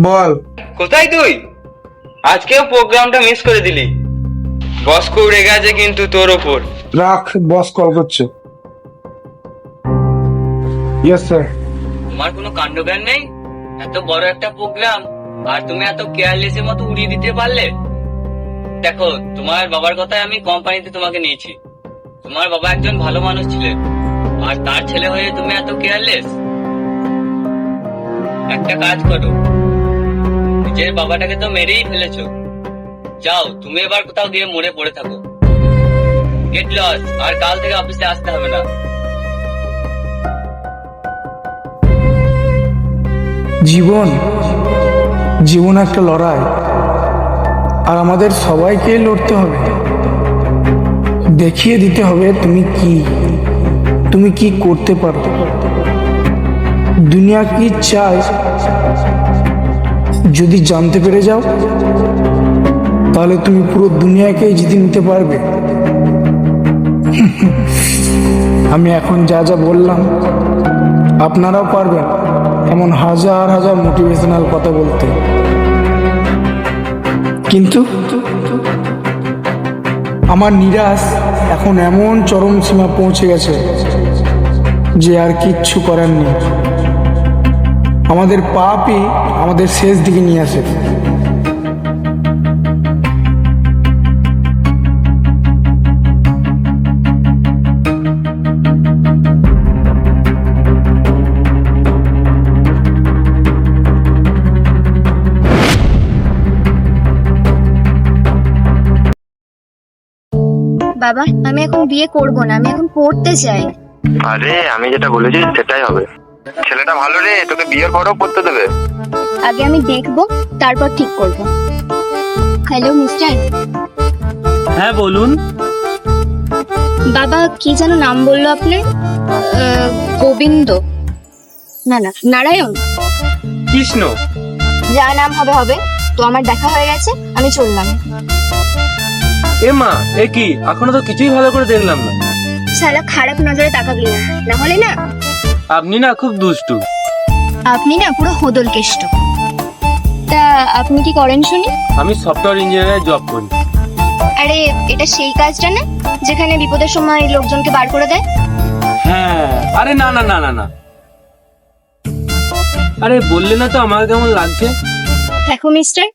বল। কোথায় তুই? আজকেও প্রোগ্রামটা মিস করে দিলি। বস খুব রেগে আছে কিন্তু তোর ওপর। রাখ, বস কল করছে। Yes sir. তোমার কোনো কাণ্ডজ্ঞান নেই? এত বড় একটা প্রোগ্রাম আর তুমি এত কেয়ারলেসের মতো উড়িয়ে দিতে পারলে? দেখো, তোমার বাবার কথায় আমি কোম্পানিতে তোমাকে নিয়েছি। তোমার বাবা একজন ভালো মানুষ ছিলেন, আর তার ছেলে হয়ে তুমি এত কেয়ারলেস? একটা কাজ করো, নিজের বাবাটাকে তো মেরেই ফেলেছো। যাও, তুমি এবার কোথাও গিয়ে মরে পড়ে থাকো। গেট লস, আর কাল থেকে অফিসে আসতে হবে না। জীবন জীবন একটা লড়াই, আর আমাদের সবাইকে লড়তে হবে। দেখিয়ে দিতে হবে তুমি কি করতে পারো, দুনিয়া কি চায়। যদি জানতে পেরে যাও, তাহলে তুমি পুরো দুনিয়াকে জিতে নিতে পারবে। আমি এখন যা যা বললাম, আপনারাও পারবেন এমন হাজার হাজার মোটিভেশনাল কথা বলতে। কিন্তু আমার নিরাশ এখন এমন চরম সীমা পৌঁছে গেছে যে আর কিচ্ছু করার নেই। আমাদের পাপই আমাদের শেষ দিকে নিয়ে আসে। বাবা, আমি এখন বিয়ে করব না, আমি এখন পড়তে চাই। আরে আমি যেটা বলেছি সেটাই হবে। ছেলেটা ভালো রে, তোকে বিয়ের পরেও পড়তে দেবে। আগে আমি দেখবো, তারপর ঠিক করব। Hello mister. হ্যাঁ বলুন। বাবা কি যেন নাম বললো আপনার? গোবিন্দ? না না, নারায়ণ। কৃষ্ণ। যা নাম হবে হবে। তো আমার দেখা হয়ে গেছে, আমি চললাম। এ মা, এ কি? এখনো তো কিছুই ভালো করে দেখলাম না। শালা খারাপ নজরে তাকাবি না, না হলে না। আপনি না খুব দুষ্টু। আপনি না পুরো হোদল কেষ্ট। তা আপনি কি করেন শুনি? আমি সফটওয়্যার ইঞ্জিনিয়ারে জব করি। আরে এটা সেই কাজটা না, যেখানে বিপদের সময় লোকজনকে বার করে দেয়? হ্যাঁ। আরে না না না না না, আরে বললে না তো আমার কেমন লাগছে। দেখো মিস্টার,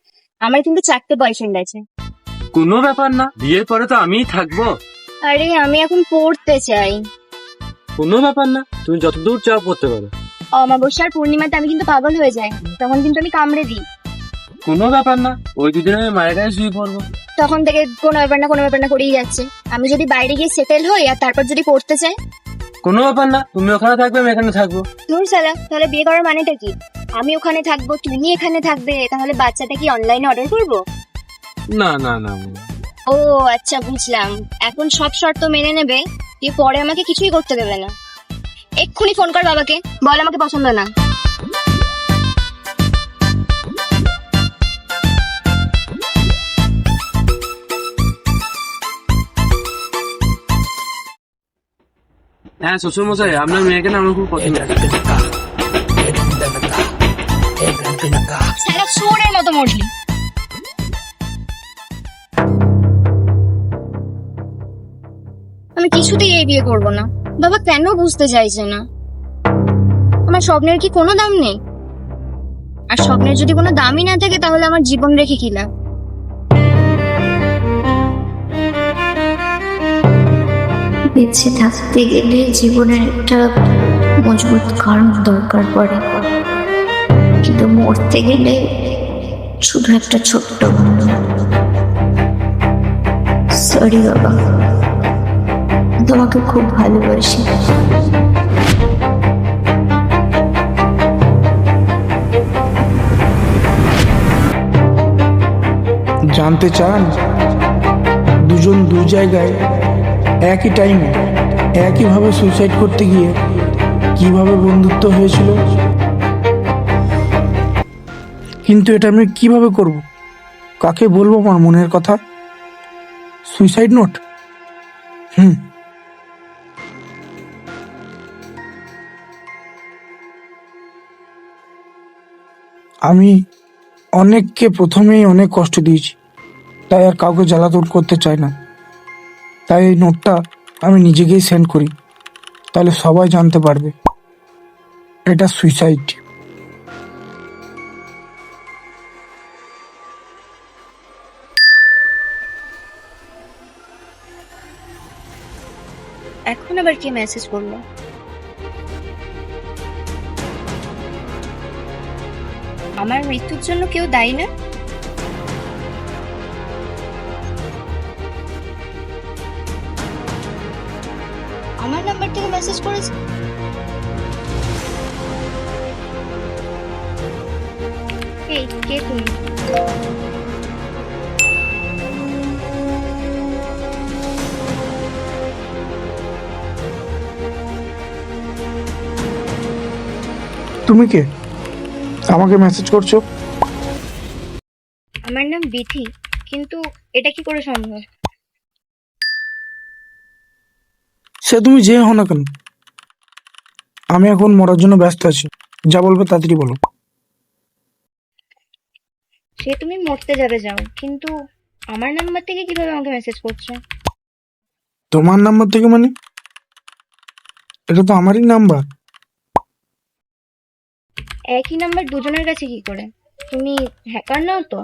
আমার কিন্তু 4টে বয়ফ্রেন্ড আছে। কোনো ব্যাপার না, বিয়ের পরে তো আমিই থাকবো। আরে আমি এখন পড়তে চাই। কোনো ব্যাপার না, তুমি যতদূর চাও পড়তে পারো। অমাবস্যার পূর্ণিমাতে আমি কিন্তু পাগল হয়ে যাই, তখন কিন্তু আমি কামড়ে দিই। কোনো ব্যাপার না, ওই দুদিন আমি মায়ের কাছে শুয়ে পড়বো। তখন থেকে কোনো ব্যাপার না কোনো ব্যাপার না করেই যাচ্ছে। আমি যদি বাইরে গিয়ে সেটেল হই আর তারপর যদি পড়তে চাই? কোনো ব্যাপার না, তুমি ওখানে থাকবে আমি এখানে থাকবো। ধুর শালা, তাহলে বিয়ে করার মানেটা কি? আমি ওখানে থাকবো, তুমি এখানে থাকবে, তাহলে বাচ্চাটা কি অনলাইনে অর্ডার করবো? না না না। ও আচ্ছা, বুঝলাম। এখন সব শর্ত মেনে নেবে, দিয়ে পরে আমাকে কিছুই করতে দেবে না। এক্ষুনি ফোন কর বাবাকে, বল আমাকে পছন্দ না। হ্যাঁ শ্বশুর মশাই, আপনার মেয়েকে না আমার খুব পছন্দ। শালা শুয়োরের মতো মরলি। আমি কিছুতেই এই বিয়ে করবো না। বাবা কেন বুঝতে চাইছে না? আমার স্বপ্নের কি কোনো দাম নেই? আর স্বপ্নের যদি কোনো দামই না থাকে, তাহলে আমার জীবন রেখে কি লাভ? বেঁচে থাকতে গেলে জীবনের একটা মজবুত কারণ দরকার পড়ে, কিন্তু মরতে গেলে শুধু একটা ছোট্ট সরি বাবা, তোমাকে খুব ভালোবাসি। জানতে চান দুজন দু জায়গায় একই টাইমে একইভাবে সুইসাইড করতে গিয়ে কিভাবে বন্ধুত্ব হয়েছিল? কিন্তু এটা আমি কিভাবে করব? কাকে বলবো আমার মনের কথা? Suicide note? আমি অনেককে প্রথমেই অনেক কষ্ট দিয়েছি, তাই আর কাউকে জ্বালাতন করতে চাই না। তাই এই নোটটা আমি নিজেকেই সেন্ড করি, তাহলে সবাই জানতে পারবে এটা সুইসাইড। এখন আবার কে মেসেজ করলো? আমার মৃত্যুর জন্য কেউ দায়ী না? আমার নাম্বার থেকে মেসেজ করেছে। এই কে তুমি? তুমি কে, আমাকে মেসেজ করছো? আমার নাম বিথি, কিন্তু এটা কি করে সম্ভব? সে তুমি যে হও না কেন, আমি এখন মরার জন্য ব্যস্ত আছি। যা বলবে তাড়াতাড়ি বলো। সে তুমি মরতে যাবে যাও, কিন্তু আমার নাম্বার থেকে কিভাবে আমাকে মেসেজ করছো? তোমার নাম্বার থেকে মানে? এটা তো আমারই নাম্বার। একই নাম্বার দুজনের কাছে কি করে? তুমি হ্যাকার নাও তো?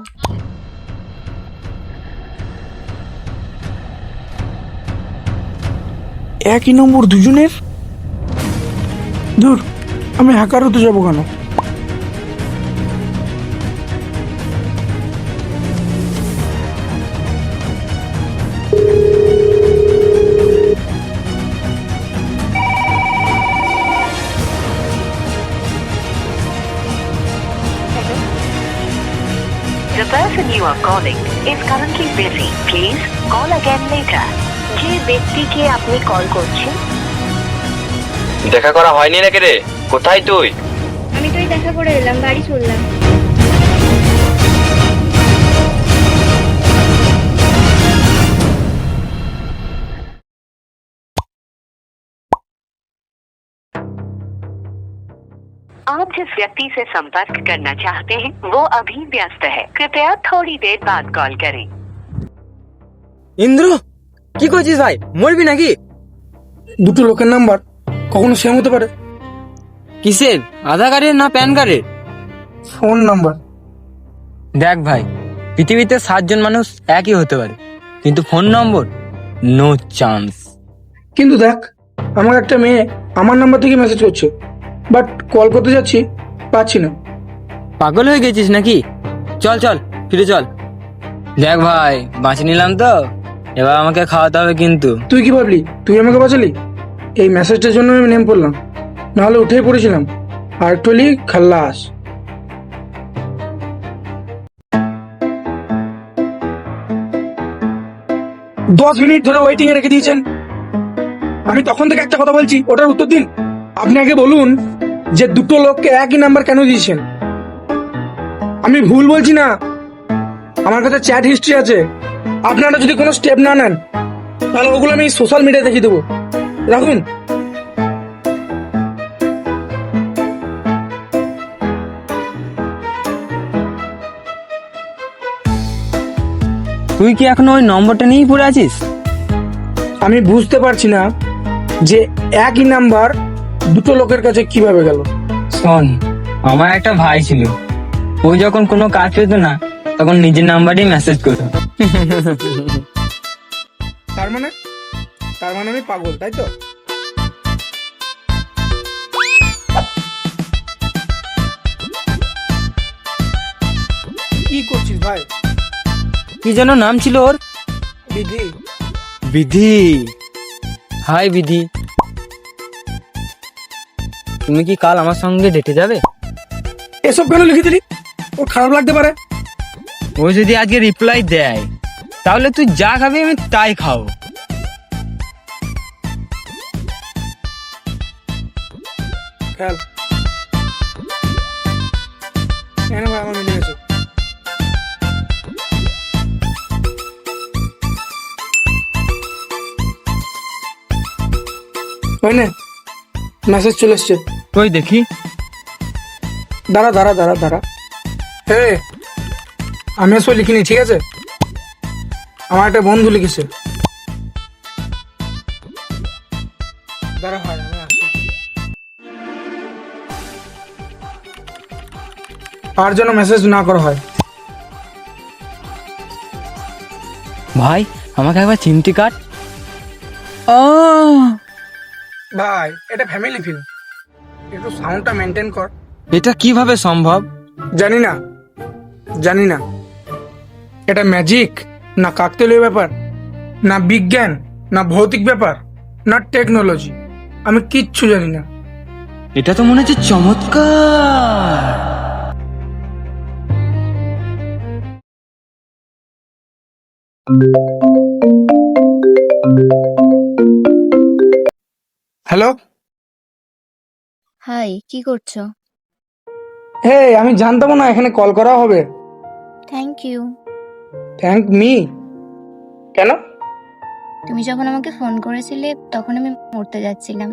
একই নম্বর দুজনের? দূর, আমি হ্যাকার হতে যাবো কেন? The person you are calling is currently busy. Please call again later. যে ব্যক্তিকে আপনি কল করছেন দেখা করা হয়নি নাকি রে? কোথায় তুই? আমি তো এই দেখা করে এলাম, বাড়ি চললাম। आप जिस व्यक्ति से संपर्क करना चाहते हैं वो अभी व्यस्त है। कृपया थोड़ी देर बाद कॉल करें। ইন্দ্র, কি করছিস ভাই? মরবি নাকি? দুটো লোকের নাম্বার কখনো সেম হতে পারে? কিসের? আধার কার্ডের না প্যান কার্ডের? Phone number. দেখ ভাই, পৃথিবীতে 7 জন মানুষ একই হতে পারে, কিন্তু ফোন নম্বর নো চান্স। কিন্তু দেখ, আমার একটা মেয়ে আমার নাম্বার থেকে মেসেজ করছে, বাট কল করতে যাচ্ছি, পাচ্ছি না। পাগল হয়ে গেছিস নাকি? চল চল, ফিরে চল। দেখ ভাই, বাঁচি নিলাম তো, এবার আমাকে খাওয়াতে হবে কিন্তু। তুই কি ভাবলি তুই আমাকে বাঁচালি? এই মেসেজটার জন্য আমি নেম পড়লাম, নাহলে উঠেই পড়েছিলাম। আর একটু হলেই খাল্লাস। দশ মিনিট ধরে ওয়েটিং এ রেখে দিয়েছেন। আমি তখন থেকে একটা কথা বলছি, ওটার উত্তর দিন। আপনি আগে বলুন যে দুটো লোককে একই নাম্বার কেন দিয়েছেন? আমি ভুল বলছি না, আমার কাছে চ্যাট হিস্ট্রি আছে। আপনারা যদি কোনো স্টেপ না নেন তাহলে ওগুলো আমি সোশ্যাল মিডিয়ায় দেখিয়ে দেবো। রাখুন। তুই কি এখনো ওই নম্বরটা নিয়েই পড়ে আছিস? আমি বুঝতে পারছি না যে একই নাম্বার দুটো লোকের কাছে কিভাবে গেল। শোন, আমার একটা ভাই ছিল, ও যখন কোনো কাজ পেত না তখন নিজের নাম্বারেই মেসেজ করতো। তার মানে আমি পাগল, তাই তো? কি করছিস ভাই? কি যেন নাম ছিল ওর? বিধি। বিধি। হাই বিধি, তুমি কি কাল আমার সঙ্গে ডেটে যাবে? এসব কেন লিখে দিলি? ওর খারাপ লাগতে পারে। ও যদি আজকে রিপ্লাই দেয় তাহলে তুই যা খাবি আমি তাই খাবো। খেয়াল কেন ভাই, আমার মিলে গেছে। ওই নে, মেসেজ চলে এসছে। ওই দেখি। দাঁড়া দাঁড়া দাঁড়া দাঁড়া, হে, আমি আসলে লিখিনি, ঠিক আছে? আমার একটা বন্ধু লিখেছে। দাঁড়া ভাই, আমি আসছি। আর যেন মেসেজ না করা হয়। ভাই আমাকে একবার চিমটি কাট। ও ভাই, এটা ফ্যামিলি ফিল্ম, একটু সাউন্ডটা মেনটেন কর। এটা কিভাবে সম্ভব? জানি না, জানি না এটা ম্যাজিক না কাকতালীয় ব্যাপার, না বিজ্ঞান, না ভৌতিক ব্যাপার, না টেকনোলজি, আমি কিচ্ছু জানি না। এটা তো মনে হচ্ছে চমৎকার। হ্যালো, হাই, কি করছো? হে, আমি জানতাম না এখানে কল করা হবে। Thank you. Thank me? কেন? তুমি যখন আমাকে ফোন করেছিলে তখন আমি মরতে যাচ্ছিলাম,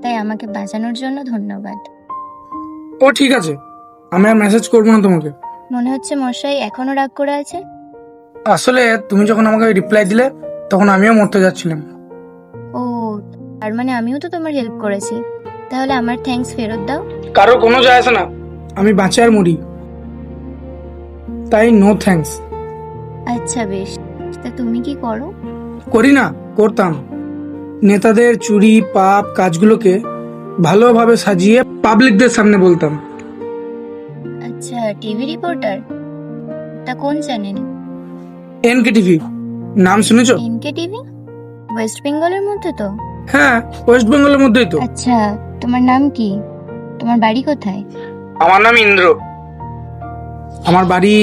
তাই আমাকে বাঁচানোর জন্য ধন্যবাদ। ও ঠিক আছে, আমি আর মেসেজ করবো না তোমাকে। মনে হচ্ছে মশাই এখনো রাগ করে আছে। আসলে তুমি যখন আমাকে রিপ্লাই দিলে তখন আমিও মরতে যাচ্ছিলাম। ও, তার মানে আমিও তো তোমার হেল্প করেছি, তাহলে আমার থ্যাঙ্কস ফেরত দাও। কারো কোনো যায় আসে না, আমি বাঁচি আর মরি, তাই নো থ্যাঙ্কস। আচ্ছা বেশ, তা তুমি কি করো? করি না, করতাম। নেতাদের চুরি পাপ কাজগুলোকে ভালোভাবে সাজিয়ে পাবলিকদের সামনে বলতাম। আচ্ছা, টিভি রিপোর্টার? তা কোন চ্যানেল? এনকে টিভি, নাম শুনেছো? NK TV? ওয়েস্ট বেঙ্গলের মধ্যে তো? হ্যাঁ, ওয়েস্ট বেঙ্গলের মধ্যেই তো। আচ্ছা, তোমার নাম কি? তোমার বাড়ি কোথায়? আমার নাম ইন্দ্র। আমার বাড়ি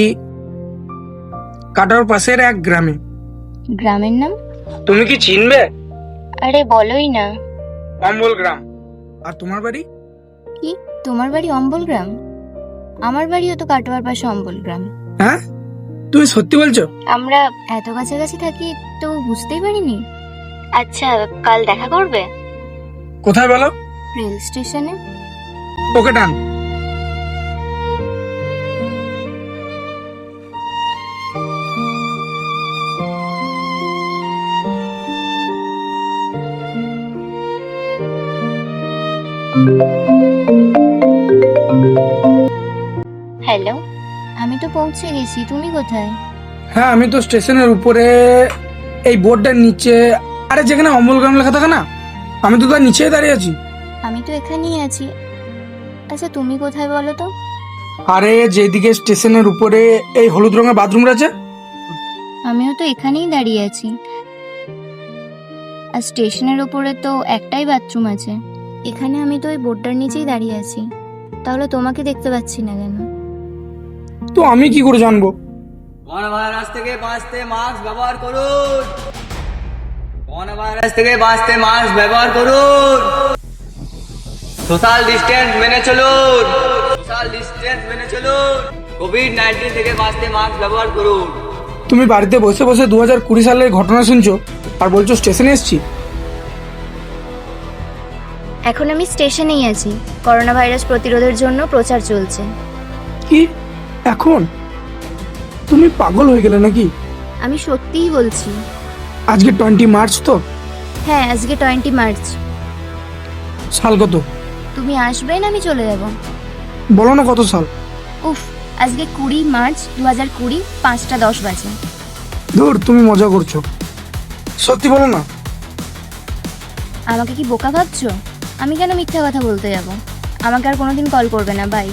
কাটার পাশের এক গ্রামে। গ্রামের নাম? তুমি কি চিনবে? আরে বলোই না। অম্বল গ্রাম। আর তোমার বাড়ি? কি, তোমার বাড়ি অম্বল গ্রাম? আমার বাড়িও তো কাটোয়ার পাশে অম্বল গ্রাম। হ্যাঁ, তুমি সত্যি বলছো? আমরা এত কাছাকাছি থাকি তো বুঝতেই পারিনি। আচ্ছা, কাল দেখা করবে? কোথায় বলো? রেল স্টেশনে। ওকে, ডান। হ্যালো, আমি তো পৌঁছে গেছি, তুমি কোথায়? হ্যাঁ, আমি তো স্টেশনের উপরে, এই বোর্ডটার নিচে, আরে যেখানে অম্বল গ্রাম লেখা থাকে না, আমি তো তার নিচেই দাঁড়িয়ে আছি। আমি তো এখানেই আছি। আচ্ছা, তুমি কোথায় বলো তো? আরে যেদিকে স্টেশনের উপরে এই হলুদ রঙের বাথরুম আছে। আমিও তো এখানেই দাঁড়িয়ে আছি। আর স্টেশনের উপরে তো একটাই বাথরুম আছে। এখানে আমি তো ওই বোর্ডটার নিচেই দাঁড়িয়ে আছি, তাহলে তোমাকে দেখতে পাচ্ছি না কেন? তো আমি কি করে জানবো? করোনা ভাইরাস থেকে বাঁচতে মাস্ক ব্যবহার করুন। করোনা ভাইরাস থেকে বাঁচতে মাস্ক ব্যবহার করুন। সোশ্যাল ডিস্টেন্স মেনে চলুন। সোশ্যাল ডিস্টেন্স মেনে চলুন। কোভিড-19 থেকে বাঁচতে মাস্ক ব্যবহার করুন। তুমি বাড়িতে বসে বসে 2020 সালের ঘটনা শুনছো আর বলছো স্টেশনে এসছি? এখন আমি স্টেশনেই আছি, করোনা ভাইরাস প্রতিরোধের জন্য প্রচার চলছে। কি এখন? তুমি পাগল হয়ে গেলে নাকি? আমি সত্যিই বলছি। আজকে 20 মার্চ তো? হ্যাঁ, আজকে 20 মার্চ। সাল কত? তুমি আসবে না আমি চলে যাব? বলো না কত সাল। উফ, আজকে 20 মার্চ 2020, 5টা 10 বাজে। ধুর, তুমি মজা করছো, সত্যি বলো না। আমাকে কি বোকা ভাবছো? আমি কেন মিথ্যা কথা বলতে যাব? আমাকে আর কোনোদিন কল করবে না, bye.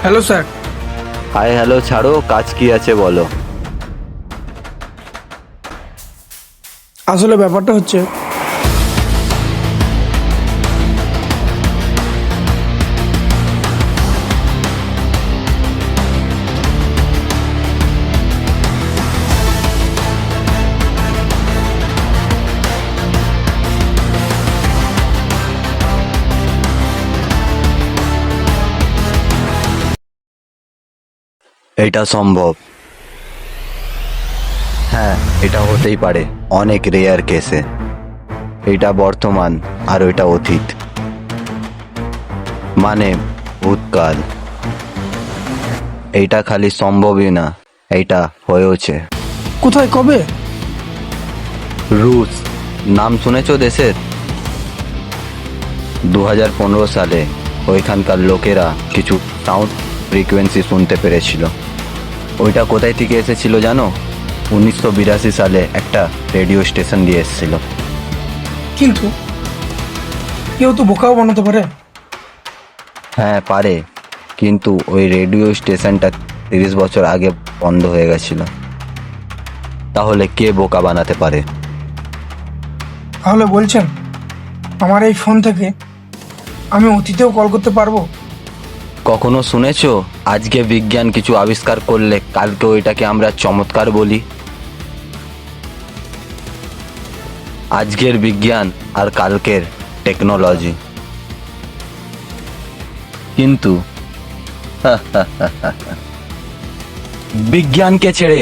Hello sir. Hi hello ছাড়ো, কাজ কি আছে বলো। আসলে ব্যাপারটা হচ্ছে, এটা সম্ভব, হ্যাঁ এটা হতেই পারে অনেক রেয়ার কেসে। এটা বর্তমান আর ওইটা অতীত, মানে ভূতকাল। এইটা খালি সম্ভবই না, এইটা হয়েওছে। কোথায়, কবে? রুশ, নাম শুনেছো দেশের? 2015 সালে ওইখানকার লোকেরা কিছু সাউন্ড ফ্রিকোয়েন্সি শুনতে পেরেছিল। ওইটা কোথায় থেকে এসেছিল জানো? 1982 সালে একটা রেডিও স্টেশন দিয়ে এসেছিল। কিন্তু কেউ তো বোকাও বানাতে পারে। হ্যাঁ পারে, কিন্তু ওই রেডিও স্টেশনটা 30 বছর আগে বন্ধ হয়ে গেছিল। তাহলে কে বোকা বানাতে পারে? তাহলে বলছেন আমার এই ফোন থেকে আমি অতীতেও কল করতে পারবো? কখনো শুনেছো আজকে বিজ্ঞান কিছু আবিষ্কার করলে কালকে ওইটাকে আমরা চমৎকার বলি? আজকের বিজ্ঞান আর কালকের টেকনোলজি। কিন্তু বিজ্ঞানকে ছেড়ে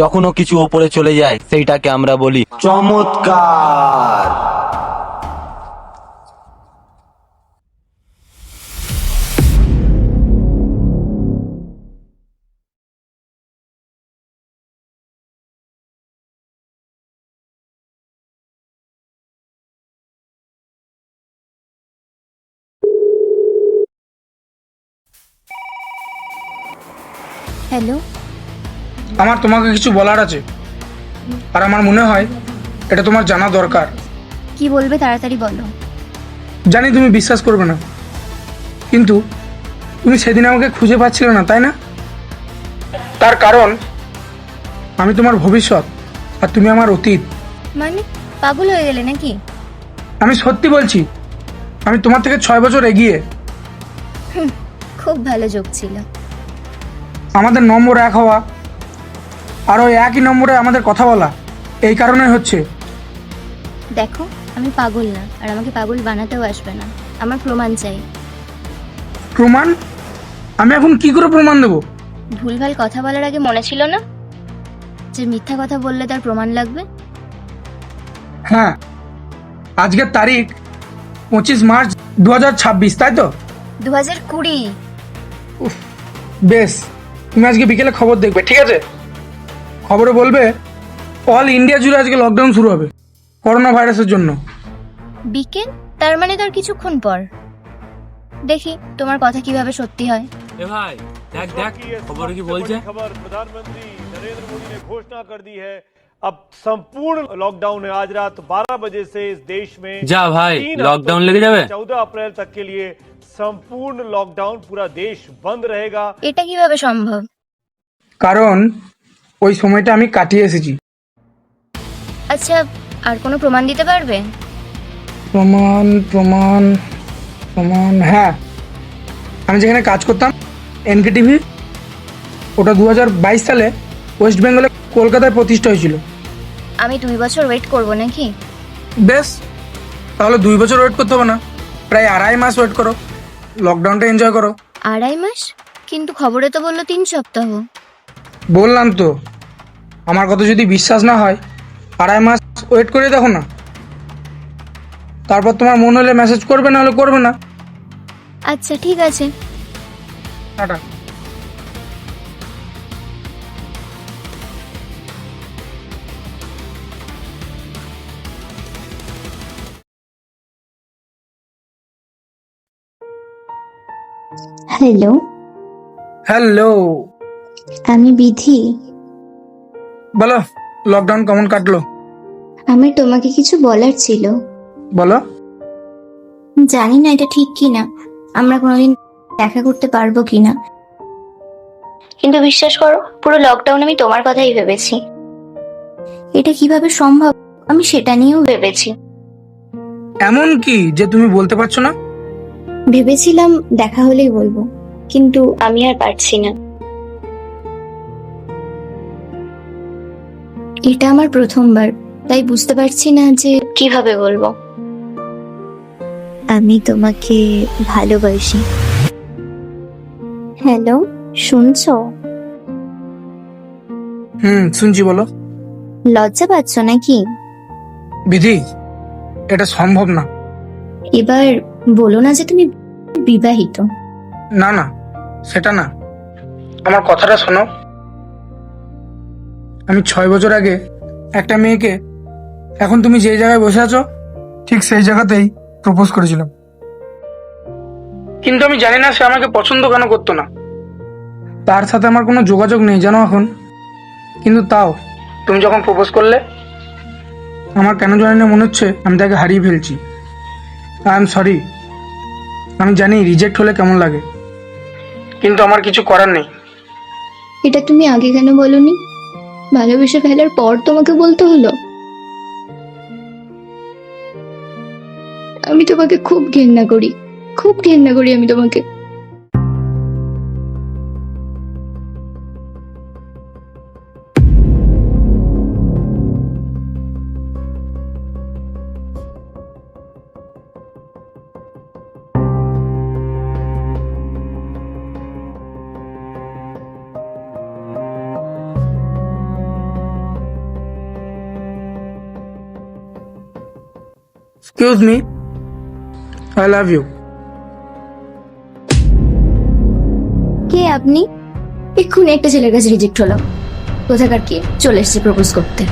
যখনও কিছু ওপরে চলে যায় সেইটাকে আমরা বলি চমৎকার। হ্যালো। আমার তোমাকে কিছু বলার আছে, আর আমার মনে হয় এটা তোমার জানা দরকার। কি বলবে তাড়াতাড়ি বলো। জানি তুমি বিশ্বাস করবে না, কিন্তু তুমি সেদিন আমাকে খুঁজে পাচ্ছিলে না, তাই না? তার কারণ আমি তোমার ভবিষ্যৎ আর তুমি আমার অতীত। মানে পাগল হয়ে গেলে নাকি? আমি সত্যি বলছি, আমি তোমার থেকে 6 বছর এগিয়ে। খুব ভালো যোগ ছিল। আমাদের নম্বর এক হওয়া আর ওই একই নম্বরে আমাদের কথা বলা এই কারণে হচ্ছে। দেখো আমি পাগল না, আর আমাকে পাগল বানাতেও আসবে না। আমার প্রমাণ চাই। প্রমাণ? আমি এখন কি করে প্রমাণ দেবো? ভুলভাল কথা বলার আগে মনে ছিল না যে মিথ্যা কথা বললে তার প্রমাণ লাগবে? হ্যাঁ, আজকের তারিখ 25 মার্চ 2026, তাই তো? 2020। বেশ, তুমি আজকে বিকেলে খবর দেখবে, ঠিক আছে? খবরে বলবে অল ইন্ডিয়া জুড়ে আজকে লকডাউন শুরু হবে করোনা ভাইরাসের জন্য। বিকেল? তার মানে তার কিছুক্ষণ পর। দেখি তোমার কথা কিভাবে সত্যি হয়। ए भाई देख देख खबर की बोल जे खबर प्रधानमंत्री नरेंद्र मोदी ने घोषणा कर दी है। अब संपूर्ण लॉकडाउन है। आज रात 12 बजे से इस देश में जा भाई 3 लॉकडाउन अक्टूबर लेके जावे। 14 अप्रैल तक के लिए संपूर्ण लॉकडाउन, पूरा देश बंद रहेगा। এটা কিভাবে সম্ভব? কারণ ওই সময়টা আমি কাটিয়ে এসেছি। আচ্ছা, আর কোনো প্রমাণ দিতে পারবে? প্রমাণ প্রমাণ প্রমাণ হ্যাঁ, আমি যেখানে কাজ করতাম NKTV, ওটা 2022 সালে ওয়েস্ট বেঙ্গলে কলকাতায় প্রতিষ্ঠা হয়েছিল। আমি 2 বছর ওয়েট করব নাকি? বেশ, তাহলে 2 বছর ওয়েট করতে হবে না, প্রায় 2.5 মাস ওয়েট করো, লকডাউনটা এনজয় করো। 2.5 মাস? কিন্তু খবরে তো বললো 3 সপ্তাহ। বললাম তো, আমার কথা যদি বিশ্বাস না হয় 2.5 মাস ওয়েট করে দেখো না, তারপর তোমার মন হলে মেসেজ করবে, না হলে করবে না। আচ্ছা ঠিক আছে। টাটা। হ্যালো, হ্যালো, আমি বিধি। বলো লকডাউন কেমন কাটলো? আমার তোমাকে কিছু বলার ছিল। বলো। জানি না এটা ঠিক কিনা, আমরা কোনোদিন দেখা করতে পারবো কিনা, কিন্তু বিশ্বাস করো, পুরো লকডাউন আমি তোমার কথাই ভেবেছি। এটা কিভাবে সম্ভব আমি সেটা নিয়েও ভেবেছি। এমন কি যে তুমি বলতে পারছো না? ভেবেছিলাম দেখা হলেই বলবো, কিন্তু আমি আর পারছি না। এটা আমার প্রথমবার, তাই বুঝতে পারছি না যে কিভাবে বলবো। আমি তোমাকে ভালোবাসি। হ্যালো, শুনছো? শুনছি, বলো। লজ্জা পাচ্ছ নাকি? বিধি, এটা সম্ভব না। এবার বলো না যে তুমি বিবাহিত। না না, সেটা না। আমার কথাটা শোনো। আমি 6 বছর আগে একটা মেয়েকে, এখন তুমি যে জায়গায় বসে আছো ঠিক সেই জায়গাতেই প্রপোজ করেছিলাম। কিন্তু আমি জানি না সে আমাকে পছন্দ কেন করতো না। তার সাথে আমার কোনো যোগাযোগ নেই জানো এখন। কিন্তু তাও তুমি যখন প্রপোজ করলে, আমার কেন জানি না মনে হচ্ছে আমি তাকে হারিয়ে ফেলছি। I am sorry. আমি জানি রিজেক্ট হলে কেমন লাগে, কিন্তু আমার কিছু করার নেই। এটা তুমি আগে কেন বলনি? ভালোবেসে ফেলার পর তোমাকে বলতে হলো? আমি তোমাকে খুব ঘেন্না করি, খুব ঘেন্না করি আমি তোমাকে। Excuse me, I love you. কে আপনি? এক্ষুনি একটা ছেলের কাছে রিজেক্ট হলো, কোথাকার কে চলে এসেছে প্রপোজ করতে।